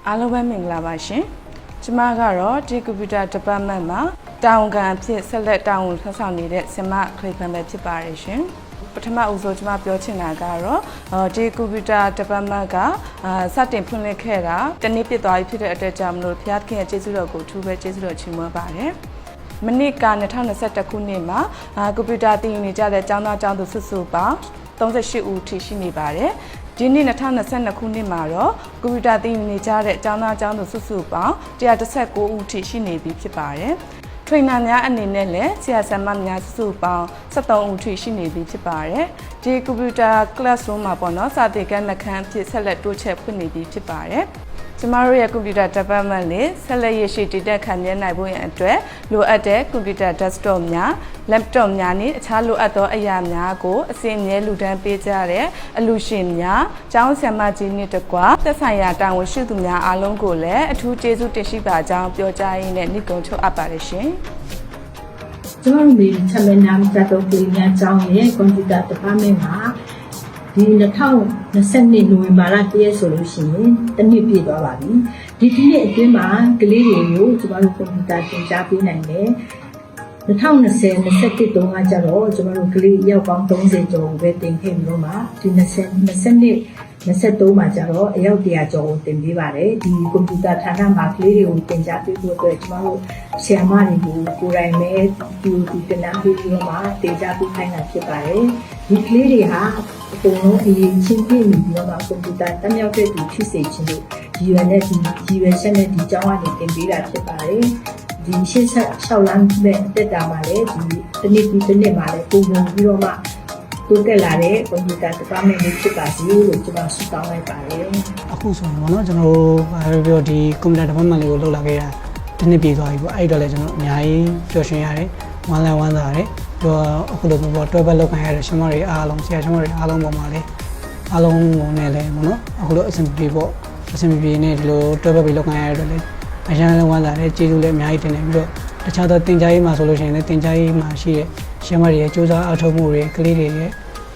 အားလုံးပဲမင်္ဂလာပါရှင်ကျမကတော့ဒီ Computer Department မှာတာဝန်ခံအဖြစ်ဆက်လက်တာဝန်ထမ်းဆောင်နေတဲ့ဆင်မခလီဖန်ပဲဖြစ်ပါတယ်ရှင်ပထမဦးဆုံးကျမပြောချင်တာကတော့ဒီ Computer Department ကစတင်ဖွင့်လှစ်ခဲ့တာတနည်းပြသွားပြီဖြစ်တဲ့အတွက်ကြောင့်မလို့ဖျားခင်ရဲ့ကျေးဇူးတော်ကိုအထူးပဲကျေးဇူးတော်ချီးမွမ်းပါတယ်မနစ်က2021ခုနှစ်မှာကွန်ပျူတာသင်ယူနေကြတဲ့ကျောင်းသားကျောင်းသူစုစုပေါင်း38ဦးထိရှိနေပါတယ်ဒီနှစ်2022ခုနှစ်မှာတော့ကွန်ပျူတာသင်ယူနေကြတဲ့ကျောင်းသားကျောင်းသူစုစုပေါင်း119ဦးထိရှိနေပြီဖြစ်ပါတယ်။ trainer များအနေနဲ့လည်းဆရာဆရာမများစုစုပေါင်း73ဦးထိရှိနေပြီဖြစ်ပါတယ်။ဒီကွန်ပျူတာ classroom မှာပေါ့နော်စာသင်ခန်းနှခမ်းအဖြစ်ဆက်လက်တိုးချဲ့ဖွင့်နေပြီဖြစ်ပါတယ်။ကျမတို့ရဲ့ Computer Department လေးဆက်လက်ရရှိတည်တံ့ခံမြဲနိုင်ဖို့ရန်အတွက်လိုအပ်တဲ့ Computer Desktop များ Laptop များနဲ့အခြားလိုအပ်သောအရာများကိုအစဉ်အမြဲလူတန်းပေးကြတဲ့အလှူရှင်များကျောင်းဆရာမကြီးနဲ့တကွသက်ဆိုင်ရာတာဝန်ရှိသူများအားလုံးကိုလည်းအထူးကျေးဇူးတင်ရှိပါကြောင်းပြောကြားရင်းနဲ့နေ့ကုန်ချုပ်အပ်ပါတယ်ရှင်။ကျွန်တော်တို့ချက်မဲနာမစတော့ပြည်များကျောင်းရဲ့ Computer Department မှာဒီ2020နိုဝင်ဘာလ1ရက်ဆိုလို့ရှိရင်တနည်းပြည့်သွားပါပြီဒီနေ့အတွင်းမှာကလေးတွေကိုကျွန်တော်တို့ကွန်ပျူတာသင်ကြားပေးနိုင်တယ်2020-21တုန်းကကျတော့ကျွန်တော်တို့ကလေးရောက်ပေါင်း30ကျော်ကိုပဲသင်ခဲ့ပြီးတော့မှဒီ23မှာကျတော့အယောက်100ကျော်ကိုသင်ပေးပါတယ်ဒီကွန်ပျူတာဌာနမှာကလေးတွေကိုသင်ကြားပေးဖို့အတွက်ကျွန်တော်တို့ဆရာမတွေကိုကိုယ်တိုင်ပဲဒီတင်နန်းပေးပြီးတော့မှသင်ကြားပေးခိုင်းတာဖြစ်ပါတယ်ဒီကလေးတွေဟာအကုန်လုံးအရင်ချင်းပြည့်နေပြီးတော့မှကွန်ပျူတာတက်မြောက်တဲ့သူဖြစ်စေချင်လို့ဒီရွယ်နဲ့ဒီရွယ်ချက်နဲ့ဒီကျောင်းကနေသင်ပေးတာဖြစ်ပါတယ်ဒီရှင်းဆက်6လမ်းနဲ့တက်တာမှာလေဒီတစ်နှစ်ပြီးတစ်နှစ်မှာလေပုံပုံပြီးတော့မှတိုးတက်လာတဲ့ကွန်ပျူတာ department လေးဖြစ်ပါစေလို့ကျွန်တော်ဆုတောင်းလိုက်ပါတယ်အခုဆိုရင်ပေါ့နော်ကျွန်တော်တို့ပြောဒီ computer department လေးကိုလုပ်လာခဲ့တာတစ်နှစ်ပြည့်သွားပြီပေါ့အဲ့တော့လည်းကျွန်တော်အများကြီးပျော်ရွှင်ရတယ်ဝမ်းသာရတယ်ပြောအခုလိုပေါ့တွဲဘက်လုပ်ခိုင်းရတဲ့ရှင်မတွေအားလုံးဆရာရှင်မတွေအားလုံးပေါ်မှာလည်းအားလုံးနဲ့လည်းပေါ့နော်အခုလိုအဆင်ပြေပေါ့အဆင်ပြေနေဒီလိုတွဲဘက်ပြီးလုပ်ခိုင်းရတဲ့လည်းအရင်လည်းဝမ်းသာတယ်ကျေးဇူးလည်းအများကြီးတင်နေပြီးတော့တခြားသောတင် जा ရေးမှာဆိုလို့ရှိရင်လည်းတင် जा ရေးမှာရှိတဲ့ရှင်မတွေရဲ့စူးစမ်းအားထုတ်မှုတွေကလေးတွေရဲ့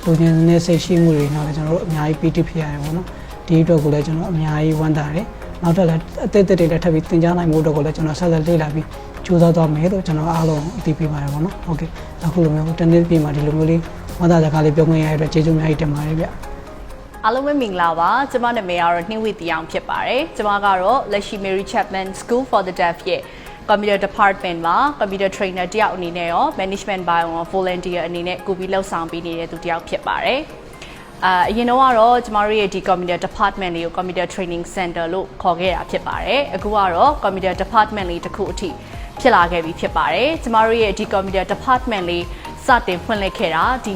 လူချင်းနဲ့စိတ်ရှိမှုတွေနောက်လည်းကျွန်တော်တို့အများကြီးပီတိဖြစ်ရတယ်ပေါ့နော်ဒီအတွက်ကိုလည်းကျွန်တော်အများကြီးဝမ်းသာတယ်နောက်ထပ်လည်းအသက်တွေလည်းထပ်ပြီးတင် जा နိုင်မှုအတွက်ကိုလည်းကျွန်တော်ဆက်လက်လေ့လာပြီးစူးစမ်းသွားမယ်လို့ကျွန်တော်အားလုံးအသိပေးပါတယ်ပေါ့နော်ဟုတ်ကဲ့အခုလိုမျိုးတနေ့ပြည့်မှာဒီလိုမျိုးလေးဝမ်းသာစကားလေးပြောခွင့်ရတဲ့အတွက်ကျေးဇူးအများကြီးတင်ပါတယ်ဗျအားလုံးပဲမင်္ဂလာပါကျမနာမည်ကတော့နှင်းဝီတီအောင်ဖြစ်ပါတယ်ကျမကတော့လက်ရှိ Mary Chapman School for the Deaf ရဲ့ Computer Department မှာ Computer Trainer တယောက်အနေနဲ့ရော Management by Volunteer အနေနဲ့ကိုပြီးလှုပ်ဆောင်ပေးနေတဲ့သူတယောက်ဖြစ်ပါတယ်အရင်တော့ကတော့ကျမတို့ရဲ့ဒီ Computer Department လေးကို Computer Training Center လို့ခေါ်ခဲ့တာဖြစ်ပါတယ်အခုကတော့ Computer Department လေးတစ်ခုအထိဖြစ်လာခဲ့ပြီဖြစ်ပါတယ်ကျမတို့ရဲ့ဒီ Computer Department လေးစတင်ဖွင့်လှစ်ခဲ့တာဒီ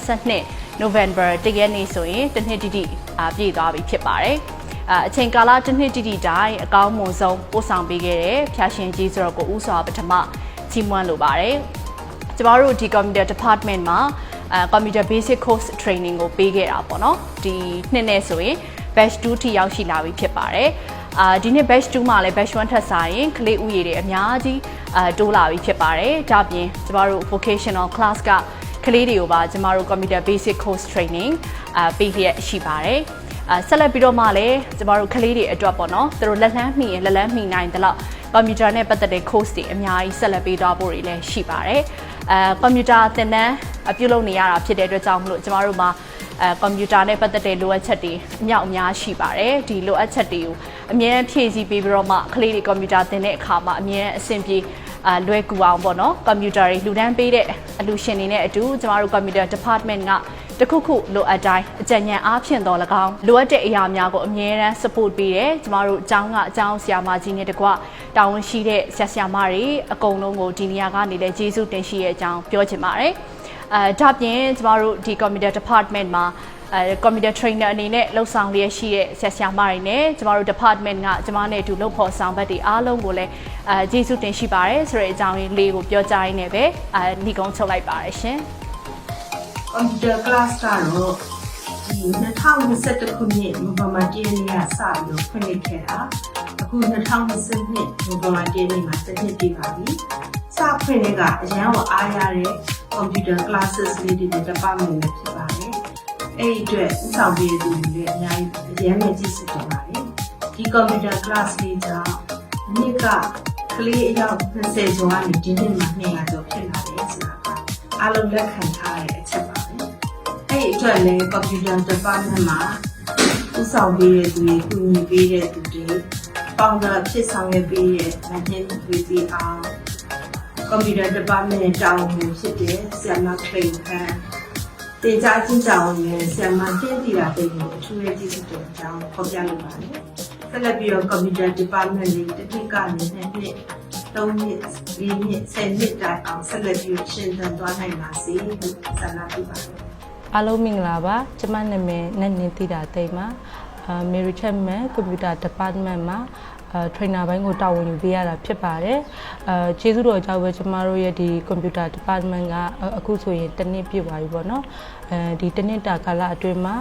2022 November 1ရက်နေ့ဆိုရင်တစ်နှစ်တိတိပြည့်သွားပြီဖြစ်ပါတယ်အချိန်ကာလတစ်နှစ်တိတိတိုင်းအကောင်းမွန်ဆုံးပို့ဆောင်ပေးခဲ့တဲ့ဖျာရှင်ကြီးဆိုတော့ကိုဦးစွာပထမချီးမွမ်းလိုပါတယ်ကျမတို့ဒီ Computer Department မှာComputer Basic Course Training ကိုပေးခဲ့တာပေါ့နော်ဒီနှစ်နဲ့ဆိုရင် Batch 2 ထိရောက်ရှိလာပြီဖြစ်ပါတယ်ဒီနေ့ Batch 2မှာလည်း Batch 1 ထက်စာရင်ကလေးဦးရေတွေအများကြီးတိုးလာပြီဖြစ်ပါတယ်ဒါပြင်ကျမတို့ Vocational Class ကကလေးတွေကိုပါကျမတို့ Computer Basic Course Training ပေးရရှိပါတယ်ဆက်လက်ပြီးတော့မှလည်းကျမတို့ကလေးတွေအတွက်ပေါ့နော်သူတို့လက်လန်းမိရင်လက်လန်းမိနိုင်တယ်လို့ကွန်ပျူတာနဲ့ပတ်သက်တဲ့ course တွေအများကြီးဆက်လက်ပေးသွားဖို့တွေလည်းရှိပါတယ်ကွန်ပျူတာသင်တန်းပြုလုပ်နေရတာဖြစ်တဲ့အတွက်ကြောင့်မလို့ကျမတို့မှာကွန်ပျူတာနဲ့ပတ်သက်တဲ့လိုအပ်ချက်တွေအများအများရှိပါတယ်ဒီလိုအပ်ချက်တွေကိုအမြဲဖြည့်ဆည်းပေးပြီးတော့မှကလေးတွေကွန်ပျူတာသင်တဲ့အခါမှာအမြဲအဆင်ပြေလွယ်ကူအောင်ပေါ့နော်ကွန်ပျူတာတွေလှူဒန်းပေးတဲ့အလှူရှင်တွေနဲ့အတူကျမတို့ကွန်ပျူတာ department ကတခုခုလိုအပ်တိုင်းအကြံဉာဏ်အားဖြင့်တော့၎င်းလိုအပ်တဲ့အရာများကိုအမြဲတမ်း support ပေးတယ်ကျမတို့အကြောင်းဆရာမကြီးနဲ့တကွတာဝန်ရှိတဲ့ဆရာမတွေအကုန်လုံးကိုဒီနေရာကနေလည်းကျေးဇူးတင်ရှိရဲ့အကြောင်းပြောချင်ပါတယ်ဒါပြင်ကျမတို့ဒီ Computer Department မှာ computer trainer အနေနဲ့လှုပ်ဆောင်လျက်ရှိတဲ့ဆရာဆရာမတွေနဲ့ကျမတို့ department ကကျမနဲ့အတူလှုပ်ဖော်ဆောင်ဘက်တွေအားလုံးကိုလည်းကျေးဇူးတင်ရှိပါတယ်ဆိုတဲ့အကြောင်းလေးကိုပြောကြားရင်းနဲ့ပဲညီကုန်းချုပ်လိုက်ပါတယ်ရှင် computer class ကတော့ဒီ2021ခုနှစ်နိုဝင်ဘာလ 1 ရက်နေ့ကစပြီးတော့ဖွင့်လှစ်ခဲ့တာအခု2022နိုဝင်ဘာလ 1 ရက်နေ့မှာတစ်နှစ်ပြည့်ပါပြီစဖွင့်တဲ့ကအရန်ကိုအားရတဲ့ computer classes လေးတွေ department နဲ့ဖြစ်ပါတယ်အဲ့ဒီအတွက်ဥဆောင်ပေးသူတွေလည်းအများကြီးအရန်နဲ့ကြီးစစ်တင်ပါတယ်ဒီ computer class လေးကြောင့်နေ့ကကလေးအယောက်20ကျော်ကနေဒီနေ့မှာ200ကျော်ဖြစ်လာတယ်ဆိုတာကအားလုံးလက်ခံထားတဲ့အချက်ပါပဲအဲ့ဒီအတွက်လည်း computer department မှာဥဆောင်ပေးတဲ့သူတွေကူညီပေးတဲ့သူတွေပေါင်းတော့ဖြစ်ဆောင်ရပေးတဲ့မင်းတွေအောင် computer department နဲ့တာဝန်ဖြစ်တဲ့ဆရာမခရင်ခန့်တင်ကြားချင်းတာဝန်နဲ့ဆရာမတင်တီတာတဲ့ကိုအထူးရဲ့ကျေးဇူးတင်ကြောင်းဖော်ပြလိုပါတယ်ဆက်လက်ပြီးတော့ computer department လေးတစ်နှစ်ကနေ2နှစ်3နှစ်4နှစ်10နှစ်တိုင်အောင်ဆက်လက်ပြီးရှင်းသန်သွားနိုင်ပါစေလို့ဆန္ဒပြုပါတယ် အားလုံးမင်္ဂလာပါကျမနာမည်နဲ့နင်းတိတာတိတ်မှာMary Chapman Computer Department မှာtrainer ဘိုင်းကိုတာဝန်ယူပေးရတာဖြစ်ပါတယ်ကျေးဇူးတော်ကြောင့်ပဲကျမတို့ရဲ့ဒီ Computer Department ကအခုဆိုရင်တစ်နှစ်ပြည့်သွားပြီပေါ့နော်ဒီတစ်နှစ်တာကာလအတွင်းမှာ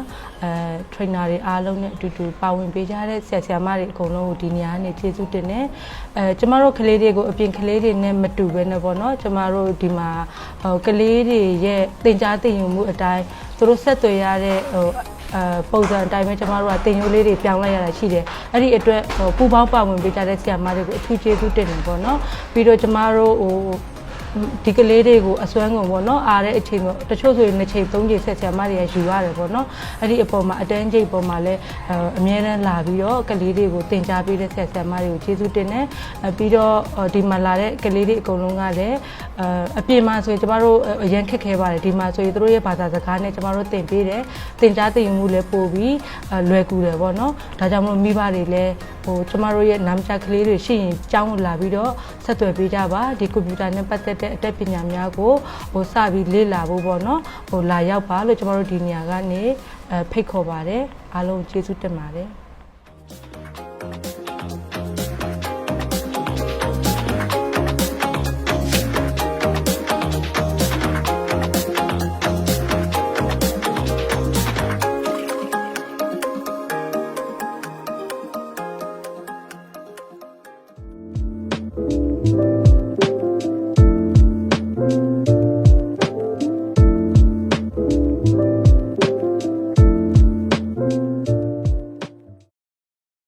trainer တွေအားလုံးနဲ့အတူတူပါဝင်ပေးကြတဲ့ဆရာဆရာမတွေအကုန်လုံးကိုဒီနေရာကနေကျေးဇူးတင်တယ်ကျမတို့ကလေးတွေကိုအပြင်ကလေးတွေနဲ့မတူဘဲနဲ့ပေါ့နော်ကျမတို့ဒီမှာကလေးတွေရဲ့သင်ကြားသင်ယူမှုအတိုင်းသူတို့ဆက်သွယ်ရတဲ့ပုံစံအတိုင်းပဲကျမတို့ကတင်ရိုးလေးတွေပြောင်းလိုက်ရတာရှိတယ်အဲ့ဒီအတွက်ပူပေါင်းပါဝင်ပေးကြတဲ့ဆရာမတွေကိုအထူးကျေးဇူးတင်တယ်ပေါ့နော်ပြီးတော့ကျမတို့ဒီကလေးတွေကိုအစွမ်းကုန်ပေါ့နော်အားတဲ့အချိန်ကိုတချို့ဆိုရင်2ချိန်3ချိန်ဆက်ဆရာမတွေကယူရတယ်ပေါ့နော်အဲ့ဒီအပေါ်မှာအတန်းချိန်ပေါ်မှာလည်းအများနဲ့လာပြီးတော့ကလေးတွေကိုသင်ကြားပေးတဲ့ဆရာဆရာမတွေကိုကျေးဇူးတင်တယ်ပြီးတော့ဒီမှာလာတဲ့ကလေးတွေအကုန်လုံးကလည်းအပြင်မှာဆိုရင်ကျမတို့အရန်ခက်ခဲပါတယ်ဒီမှာဆိုရင်တို့ရဲ့ဘာသာစကားနဲ့ကျမတို့သင်ပေးတယ်သင်ကြားသင်ယူမှုလည်းပို့ပြီးလွယ်ကူတယ်ပေါ့နော်ဒါကြောင့်မလို့မိဘတွေလည်းကျမတို့ရဲ့နာမကျကလေးတွေရှိရင်ကျောင်းကိုလာပြီးတော့ဆက်သွယ်ပေးကြပါဒီကွန်ပျူတာနဲ့ပတ်သက်တဲ့အတတ်ပညာများကိုစပြီးလေ့လာဖို့ပေါ့နော်လာရောက်ပါလို့ကျမတို့ဒီနေရာကနေဖိတ်ခေါ်ပါတယ်အားလုံးကျေးဇူးတင်ပါတယ်